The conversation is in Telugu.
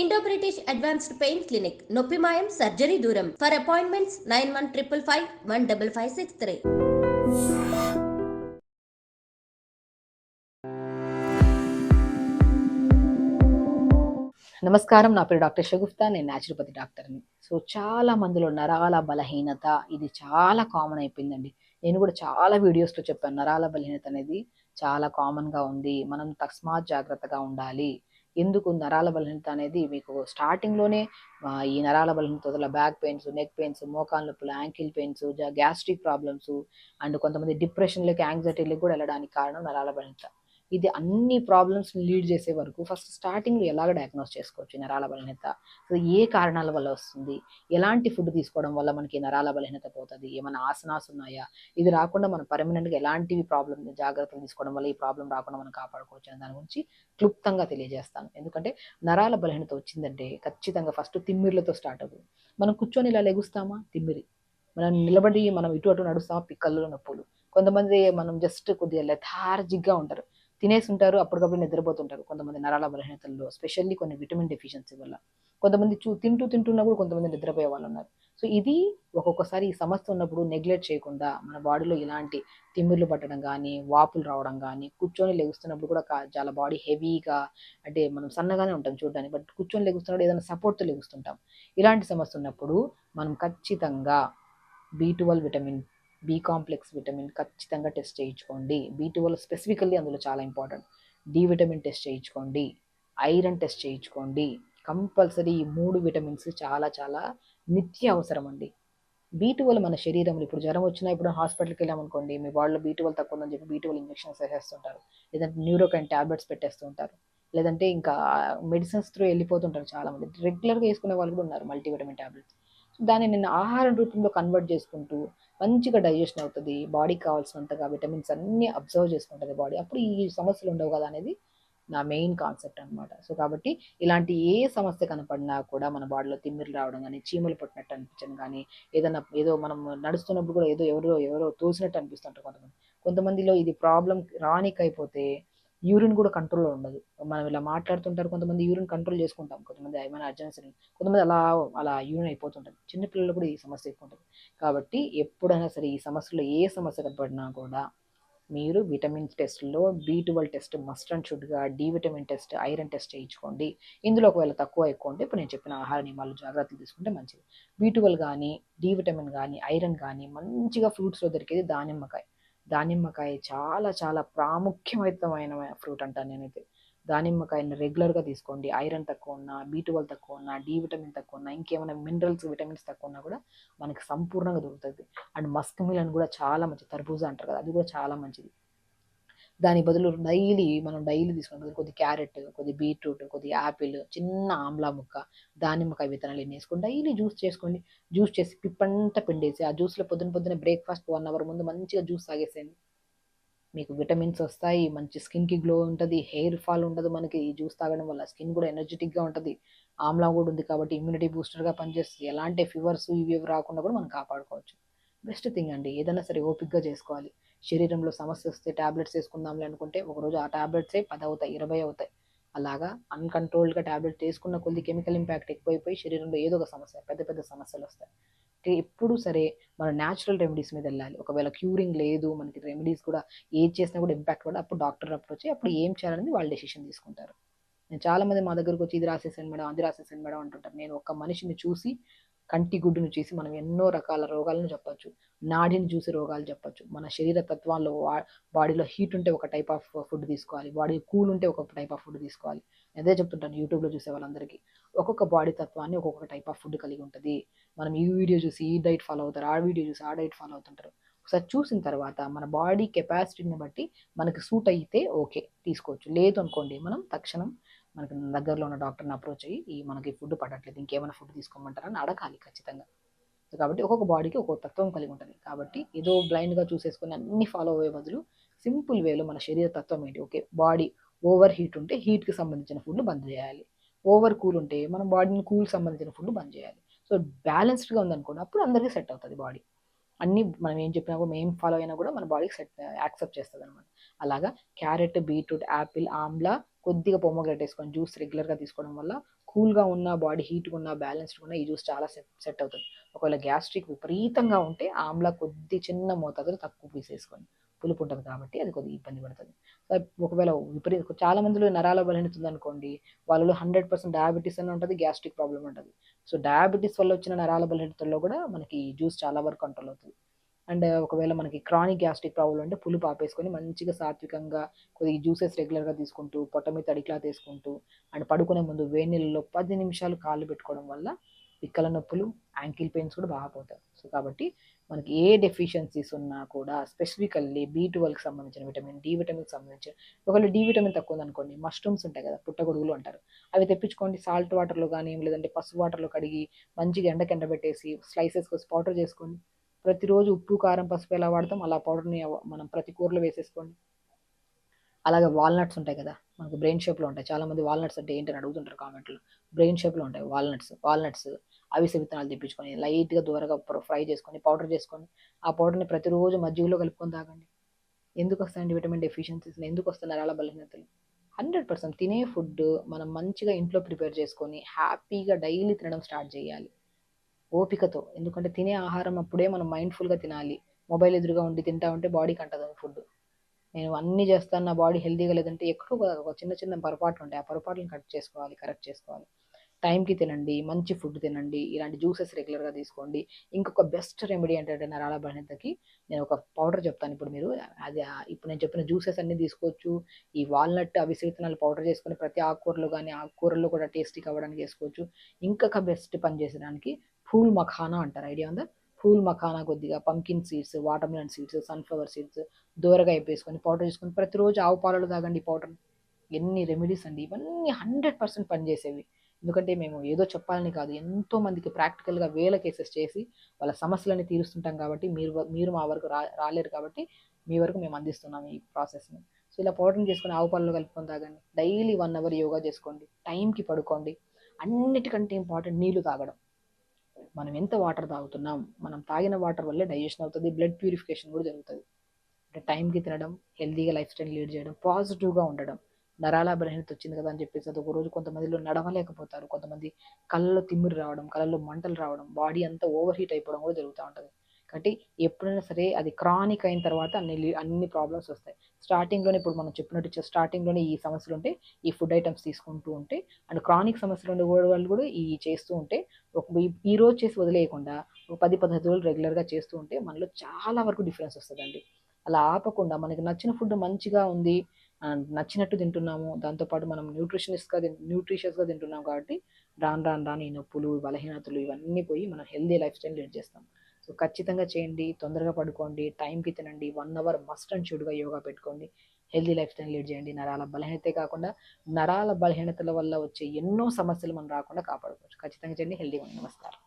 Indo British advanced pain clinic నొప్పి మాయం సర్జరీ దూరం. For appointments 9155515563. నమస్కారం, నా పేరు డాక్టర్ షగుఫ్తా. నేను న్యాచురోపతి డాక్టర్ని. సో చాలా మందిలో నరాల బలహీనత ఇది చాలా కామన్ అయిపోయిందండి. నేను కూడా చాలా వీడియోస్లో చెప్పాను, నరాల బలహీనత అనేది చాలా కామన్గా ఉంది, మనం తస్మాత్ జాగ్రత్తగా ఉండాలి. ఎందుకు నరాల బలహీనత అనేది మీకు స్టార్టింగ్లోనే ఈ నరాల బలహీనత బ్యాక్ పెయిన్స్, నెక్ పెయిన్స్, మోకాలు నొప్పులు, ankle pains, gastric problems and కొంతమంది డిప్రెషన్లకి, యాంగ్జైటీలకు కూడా వెళ్ళడానికి కారణం నరాల బలహీనత. ఇది అన్ని ప్రాబ్లమ్స్ లీడ్ చేసే వరకు ఫస్ట్ స్టార్టింగ్లో ఎలాగ డయాగ్నోస్ చేసుకోవచ్చు నరాల బలహీనత, సో ఏ కారణాల వల్ల వస్తుంది, ఎలాంటి ఫుడ్ తీసుకోవడం వల్ల మనకి నరాల బలహీనత పోతుంది, ఏమైనా ఆసనాస్ ఉన్నాయా, ఇది రాకుండా మనం పర్మనెంట్గా ఎలాంటివి జాగ్రత్తలు తీసుకోవడం వల్ల ఈ ప్రాబ్లం రాకుండా మనం కాపాడుకోవచ్చు అనే దాని గురించి క్లుప్తంగా తెలియజేస్తాను. ఎందుకంటే నరాల బలహీనత వచ్చిందంటే ఖచ్చితంగా ఫస్ట్ తిమ్మిర్లతో స్టార్ట్ అవుతుంది. మనం కూర్చొని ఇలా లెగుస్తామా, తిమ్మిరి. మనం నిలబడి మనం ఇటు అటు నడుస్తామా, పిక్కల్లో నొప్పులు. కొంతమంది మనం జస్ట్ కొద్దిగా లెథార్జిక్గా ఉంటారు, తినేసి ఉంటారు, అప్పటికప్పుడు నిద్రపోతుంటారు. కొంతమంది నరాల బలహీనతల్లో స్పెషల్లీ కొన్ని విటమిన్ డెఫిషియన్సీ వల్ల కొంతమంది తింటున్నా కూడా కొంతమంది నిద్రపోయే వాళ్ళు ఉన్నారు. సో ఇది ఒక్కొక్కసారి ఈ సమస్య ఉన్నప్పుడు నెగ్లెక్ట్ చేయకుండా మన బాడీలో ఇలాంటి తిమ్మిర్లు పట్టడం కానీ, వాపులు రావడం కానీ, కూర్చొని లెగుస్తున్నప్పుడు కూడా చాలా బాడీ హెవీగా, అంటే మనం సన్నగానే ఉంటాం చూడడానికి, బట్ కూర్చొని లెగుస్తున్నప్పుడు ఏదైనా సపోర్ట్తో లెగుస్తుంటాం. ఇలాంటి సమస్య ఉన్నప్పుడు మనం ఖచ్చితంగా B12 vitamin, B complex vitamin ఖచ్చితంగా టెస్ట్ చేయించుకోండి. B12 స్పెసిఫికల్లీ అందులో చాలా ఇంపార్టెంట్. డి విటమిన్ టెస్ట్ చేయించుకోండి, ఐరన్ టెస్ట్ చేయించుకోండి. కంపల్సరీ ఈ 3 విటమిన్స్ చాలా చాలా నిత్య అవసరం అండి. B12 మన శరీరంలో ఇప్పుడు జ్వరం వచ్చినా, ఇప్పుడు హాస్పిటల్కి వెళ్ళామనుకోండి, మీ బాడీలో B12 తక్కువ ఉందని చెప్పి B12 ఇంజెక్షన్స్ వేసేస్తుంటారు, లేదంటే న్యూరోకైన్ ట్యాబ్లెట్స్ పెట్టేస్తూ ఉంటారు, లేదంటే ఇంకా మెడిసిన్స్ త్రూ వెళ్ళిపోతుంటారు. చాలామంది రెగ్యులర్గా వేసుకునే వాళ్ళు కూడా ఉన్నారు మల్టీవిటమిన్ ట్యాబ్లెట్స్. దాన్ని నేను ఆహారం రూపంలో కన్వర్ట్ చేసుకుంటూ మంచిగా డైజెషన్ అవుతుంది, బాడీకి కావాల్సినంతగా విటమిన్స్ అన్నీ అబ్జర్వ్ చేసుకుంటుంది బాడీ, అప్పుడు ఈ సమస్యలు ఉండవు కదా అనేది నా మెయిన్ కాన్సెప్ట్ అనమాట. సో కాబట్టి ఇలాంటి ఏ సమస్య కనపడినా కూడా మన బాడీలో తిమ్మిర్లు రావడం కానీ, చీమలు పట్టినట్టు అనిపించడం కానీ, ఏదో మనం నడుస్తున్నప్పుడు కూడా ఎవరో తోసినట్టు అనిపిస్తుంటారు కొంతమందిలో ఇది ప్రాబ్లం రానిక్ అయిపోతే యూరిన్ కూడా కంట్రోల్లో ఉండదు. మనం ఇలా మాట్లాడుతుంటారు, కొంతమంది యూరిన్ కంట్రోల్ చేసుకుంటాం, కొంతమంది ఏమైనా అర్జెన్సీ, కొంతమంది అలా యూరిన్ అయిపోతుంటుంది. చిన్నపిల్లలు కూడా ఈ సమస్య ఎక్కువ ఉంటుంది. కాబట్టి ఎప్పుడైనా సరే ఈ సమస్యలో ఏ సమస్య కనపడినా కూడా మీరు విటమిన్ టెస్ట్లో B12 టెస్ట్ మస్ట్ అండ్ షుడ్గా, D vitamin test, iron test చేయించుకోండి. ఇందులో ఒకవేళ తక్కువ ఎక్కువ ఉంటే ఇప్పుడు నేను చెప్పిన ఆహార నియమాలు జాగ్రత్తలు తీసుకుంటే మంచిది. B12 కానీ, డి విటమిన్ కానీ, ఐరన్ కానీ మంచిగా ఫ్రూట్స్లో దొరికేది దానిమ్మకాయ. దానిమ్మకాయ చాలా చాలా ప్రాముఖ్యమైన ఫ్రూట్ అంటాను నేనైతే. దానిమ్మకాయని రెగ్యులర్గా తీసుకోండి. ఐరన్ తక్కువ ఉన్నా, B12 తక్కువ ఉన్నా, డి విటమిన్ తక్కువ ఉన్నా, ఇంకేమైనా మినరల్స్, విటమిన్స్ తక్కువ ఉన్నా కూడా మనకి సంపూర్ణంగా దొరుకుతుంది. అండ్ మస్క్ మిలన్ కూడా చాలా మంచిది, తర్బూజా అంటారు కదా, అది కూడా చాలా మంచిది. దాని బదులు మనం డైలీ తీసుకున్న కొద్ది క్యారెట్, కొద్ది బీట్రూట్, కొద్ది యాపిల్, చిన్న ఆమ్లా ముక్క, దానిమ్మకాయ విత్తనాలు ఎన్ని వేసుకొని డైలీ జ్యూస్ చేసుకోండి. జ్యూస్ చేసి పిప్పంతా పిండేసి ఆ జ్యూస్లో పొద్దున బ్రేక్ఫాస్ట్ 1 అవర్ ముందు మంచిగా జ్యూస్ తాగేసేయండి. మీకు విటమిన్స్ వస్తాయి, మంచి స్కిన్కి గ్లో ఉంటుంది, హెయిర్ ఫాల్ ఉండదు. మనకి ఈ జ్యూస్ తాగడం వల్ల స్కిన్ కూడా ఎనర్జెటిక్గా ఉంటుంది. ఆమ్లా కూడా ఉంది కాబట్టి ఇమ్యూనిటీ బూస్టర్గా పనిచేస్తుంది. ఎలాంటి ఫీవర్స్ ఇవి రాకుండా కూడా మనం కాపాడుకోవచ్చు. బెస్ట్ థింగ్ అండి. ఏదైనా సరే ఓపిక్గా చేసుకోవాలి. శరీరంలో సమస్య వస్తే ట్యాబ్లెట్స్ వేసుకుందాంలే అనుకుంటే ఒకరోజు ఆ ట్యాబ్లెట్సే 10 అవుతాయి, 20 అవుతాయి. అలాగా అన్కంట్రోల్డ్గా ట్యాబ్లెట్ తీసుకున్న కొద్ది కెమికల్ ఇంపాక్ట్ ఎక్కువైపోయి శరీరంలో ఏదో ఒక సమస్య, పెద్ద పెద్ద సమస్యలు వస్తాయి. ఎప్పుడు సరే మనం న్యాచురల్ రెమెడీస్ మీద వెళ్ళాలి. ఒకవేళ క్యూరింగ్ లేదు, మనకి రెమెడీస్ కూడా ఏది చేసినా కూడా ఇంపాక్ట్ పడదు, అప్పుడు డాక్టర్ అప్రోచ్ అయ్యి అప్పుడు ఏం చేయాలనేది వాళ్ళు డెసిషన్ తీసుకుంటారు. నేను చాలామంది మా దగ్గరకు వచ్చి ఇది రాసేసాను మేడం, అది రాసేసాను మేడం అంటుంటారు. నేను ఒక మనిషిని చూసి, కంటి గుడ్డును చూసి మనం ఎన్నో రకాల రోగాలను చెప్పొచ్చు, నాడిని చూసి రోగాలు చెప్పొచ్చు. మన శరీర తత్వాల్లో బాడీలో హీట్ ఉంటే ఒక టైప్ ఆఫ్ ఫుడ్ తీసుకోవాలి, బాడీ కూల్ ఉంటే ఒక టైప్ ఆఫ్ ఫుడ్ తీసుకోవాలి. అదే చెప్తుంటాను యూట్యూబ్లో చూసే వాళ్ళందరికీ. ఒక్కొక్క బాడీ తత్వాన్ని ఒక్కొక్క టైప్ ఆఫ్ ఫుడ్ కలిగి ఉంటుంది. మనం ఈ వీడియో చూసి ఈ డైట్ ఫాలో అవుతారు, ఆ వీడియో చూసి ఆ డైట్ ఫాలో అవుతుంటారు. ఒకసారి చూసిన తర్వాత మన బాడీ కెపాసిటీని బట్టి మనకి సూట్ అయితే ఓకే తీసుకోవచ్చు, లేదు అనుకోండి మనం తక్షణం మనకి దగ్గరలో ఉన్న డాక్టర్ని అప్రోచ్ అయ్యి మనకి ఫుడ్ పడట్లేదు, ఇంకేమైనా ఫుడ్ తీసుకోమంటారని అడగాలి ఖచ్చితంగా. కాబట్టి ఒక్కొక్క బాడీకి ఒక్కొక్క తత్వం కలిగి ఉంటుంది. కాబట్టి ఏదో బ్లైండ్గా చూసేసుకొని అన్ని ఫాలో అయ్యే బదులు సింపుల్ వేలో మన శరీర తత్వం ఏంటి, ఓకే బాడీ ఓవర్ హీట్ ఉంటే హీట్కి సంబంధించిన ఫుడ్ బంద్ చేయాలి, ఓవర్ కూల్ ఉంటే మన బాడీని కూల్ సంబంధించిన ఫుడ్ బంద్ చేయాలి. సో బ్యాలెన్స్డ్గా ఉందనుకోండి, అప్పుడు అందరికీ సెట్ అవుతుంది బాడీ. అన్నీ మనం ఏం చెప్పినా కూడా, మేము ఫాలో అయినా కూడా మన బాడీకి యాక్సెప్ట్ చేస్తుంది అనమాట. అలాగా క్యారెట్, బీట్రూట్, యాపిల్, ఆమ్లా, కొద్దిగా పొమోగ్రానేట్ వేసుకొని జ్యూస్ రెగ్యులర్గా తీసుకోవడం వల్ల కూల్గా ఉన్న, బాడీ హీట్గా ఉన్న, బ్యాలెన్స్డ్గా ఉన్న ఈ జ్యూస్ చాలా సెట్ అవుతుంది. ఒకవేళ గ్యాస్ట్రిక్ విపరీతంగా ఉంటే ఆమ్లా కొద్ది చిన్న మోతాదులో తక్కువ పీసేసుకోండి. పులుపు ఉంటుంది కాబట్టి అది కొద్దిగా ఇబ్బంది పడుతుంది. ఒకవేళ చాలా మందిలో నరాల బలహీనత ఉందనుకోండి, వాళ్ళలో 100% డయాబెటీస్ అని ఉంటుంది, గ్యాస్ట్రిక్ ప్రాబ్లం ఉంటుంది. సో డయాబెటీస్ వల్ల వచ్చిన నరాల బలహీనతల్లో కూడా మనకి జ్యూస్ చాలా వరకు కంట్రోల్ అవుతుంది. అండ్ ఒకవేళ మనకి క్రానిక్ గ్యాస్ట్రిక్ ప్రాబ్లం అంటే పులుపు ఆపేసుకొని మంచిగా సాత్వికంగా కొద్దిగా జ్యూసెస్ రెగ్యులర్గా తీసుకుంటూ, పొట్ట మీద తడి క్లాత్ వేసుకుంటూ, అండ్ పడుకునే ముందు వేడి నీళ్ళలో 10 నిమిషాలు కాళ్ళు పెట్టుకోవడం వల్ల పిక్కల నొప్పులు, యాంకిల్ పెయిన్స్ కూడా బాగా పోతాయి. సో కాబట్టి మనకి ఏ డెఫిషియన్సీస్ ఉన్నా కూడా స్పెసిఫికల్లీ B12కి సంబంధించిన విటమిన్, డి విటమిన్కి సంబంధించిన, ఒకవేళ డి విటమిన్ తక్కువ ఉందనుకోండి, మష్రూమ్స్ ఉంటాయి కదా, పుట్టగొడుగులు అంటారు, అవి తెప్పించుకోండి. సాల్ట్ వాటర్లో కానీ లేదంటే పసుపు వాటర్లో కడిగి మంచిగా ఎండబెట్టేసి స్లైసెస్ కోసి పౌడర్ చేసుకోండి. ప్రతిరోజు ఉప్పు, కారం, పసుపు ఎలా వాడతాం అలా పౌడర్ని మనం ప్రతి కూరలో వేసేసుకోండి. అలాగే వాల్నట్స్ ఉంటాయి కదా, మనకు బ్రెయిన్ షేప్లో ఉంటాయి. చాలామంది వాల్నట్స్ అంటే ఏంటని అడుగుతుంటారు కామెంట్లో. బ్రెయిన్ షేప్లో ఉంటాయి వాల్నట్స్ అవిసె విత్తనాలు తెప్పించుకొని లైట్గా దూరగా ఫ్రై చేసుకొని పౌడర్ చేసుకొని ఆ పౌడర్ని ప్రతిరోజు మజ్జిగలో కలుపుకొని తాగండి. ఎందుకు వస్తాయండి విటమిన్ డెఫిషియన్సీస్? ఎందుకు వస్తున్నారు అలా బలహీనతలు? 100% తినే ఫుడ్ మనం మంచిగా ఇంట్లో ప్రిపేర్ చేసుకొని హ్యాపీగా డైలీ తినడం స్టార్ట్ చేయాలి ఓపికతో. ఎందుకంటే తినే ఆహారం అప్పుడే మనం మైండ్ఫుల్గా తినాలి. మొబైల్ ఎదురుగా ఉండి తింటా ఉంటే బాడీకి అంటది ఫుడ్. నేను అన్నీ చేస్తాను, నా బాడీ హెల్తీగా లేదంటే ఎక్కడో ఒక చిన్న చిన్న పొరపాట్లు ఉంటాయి. ఆ పొరపాట్లను కరెక్ట్ చేసుకోవాలి. టైంకి తినండి, మంచి ఫుడ్ తినండి, ఇలాంటి జ్యూసెస్ రెగ్యులర్గా తీసుకోండి. ఇంకొక బెస్ట్ రెమెడీ ఏంటంటే నరాల బలహీనతకి నేను ఒక పౌడర్ చెప్తాను. ఇప్పుడు మీరు అది ఇప్పుడు నేను చెప్పిన జ్యూసెస్ అన్నీ తీసుకోవచ్చు. ఈ వాల్నట్, అవిసె విత్తనాలు పౌడర్ చేసుకొని ప్రతి ఆకుకూరలో కానీ ఆకుకూరల్లో కూడా టేస్టీగా అవ్వడానికి చేసుకోవచ్చు. ఇంకొక బెస్ట్ పని చేసేదానికి ఫూల్ మఖానా అంటారు, ఐడియా ఉందా? ఫూల్ మఖానా కొద్దిగా pumpkin seeds, watermelon seeds, sunflower seeds దూరగా వేపేసుకొని పౌడర్ చేసుకొని ప్రతిరోజు ఆవు పాలలో తాగండి పౌడర్. ఎన్ని రెమెడీస్ అండి ఇవన్నీ! 100% పనిచేసేవి. ఎందుకంటే మేము ఏదో చెప్పాలని కాదు, ఎంతో మందికి ప్రాక్టికల్గా వేల కేసెస్ చేసి వాళ్ళ సమస్యలని తీరుస్తుంటాం కాబట్టి మీరు మా వరకు రాలేరు కాబట్టి మీ వరకు మేము అందిస్తున్నాం ఈ ప్రాసెస్ని. సో ఇలా పౌడర్ని చేసుకొని ఆవు పాలలో కలుపుకొని తాగండి. డైలీ 1 అవర్ యోగా చేసుకోండి, టైంకి పడుకోండి. అన్నిటికంటే ఇంపార్టెంట్ నీళ్లు తాగడం. మనం ఎంత వాటర్ తాగుతున్నాం, మనం తాగిన వాటర్ వల్లే డైజెషన్ అవుతుంది, బ్లడ్ ప్యూరిఫికేషన్ కూడా జరుగుతుంది. అంటే టైంకి తినడం, హెల్తీగా లైఫ్ స్టైల్ లీడ్ చేయడం, పాజిటివ్గా ఉండడం. నరాల బలహీనత వచ్చింది కదా అని చెప్పేసి అది ఒక రోజు కొంతమందిలో నడవలేకపోతారు, కొంతమంది కళ్ళలో తిమ్మిరి రావడం, కళ్ళలో మంటలు రావడం, బాడీ అంతా ఓవర్ హీట్ అయిపోవడం కూడా జరుగుతూ ఉంటుంది. కాబట్టి ఎప్పుడైనా సరే అది క్రానిక్ అయిన తర్వాత అన్ని ప్రాబ్లమ్స్ వస్తాయి. స్టార్టింగ్లోనే ఇప్పుడు మనం చెప్పినట్టు స్టార్టింగ్లోనే ఈ సమస్యలు ఉంటే ఈ ఫుడ్ ఐటమ్స్ తీసుకుంటూ ఉంటే, అండ్ క్రానిక్ సమస్యలు ఉండే వాళ్ళు కూడా ఈ చేస్తూ ఉంటే, ఈ రోజు చేసి వదిలేయకుండా ఒక 10-15 రోజులు రెగ్యులర్గా చేస్తూ ఉంటే మనలో చాలా వరకు డిఫరెన్స్ వస్తుందండి. అలా ఆపకుండా మనకి నచ్చిన ఫుడ్ మంచిగా ఉంది, నచ్చినట్టు తింటున్నాము, దాంతోపాటు మనం న్యూట్రిషియస్గా తింటున్నాం కాబట్టి రాను ఈ నొప్పులు, బలహీనతలు ఇవన్నీ పోయి మనం హెల్దీ లైఫ్ స్టైల్ లీడ్ చేస్తాం. సో ఖచ్చితంగా చేయండి, తొందరగా పడుకోండి, టైంకి తినండి, 1 అవర్ మస్ట్ అండ్ షుడ్గా యోగా పెట్టుకోండి, హెల్దీ లైఫ్ స్టైల్ లీడ్ చేయండి. నరాల బలహీనతే కాకుండా నరాల బలహీనతల వల్ల వచ్చే ఎన్నో సమస్యలు మనం రాకుండా కాపాడుకోవచ్చు. ఖచ్చితంగా చేయండి. హెల్దీగా ఉండండి. నమస్కారం.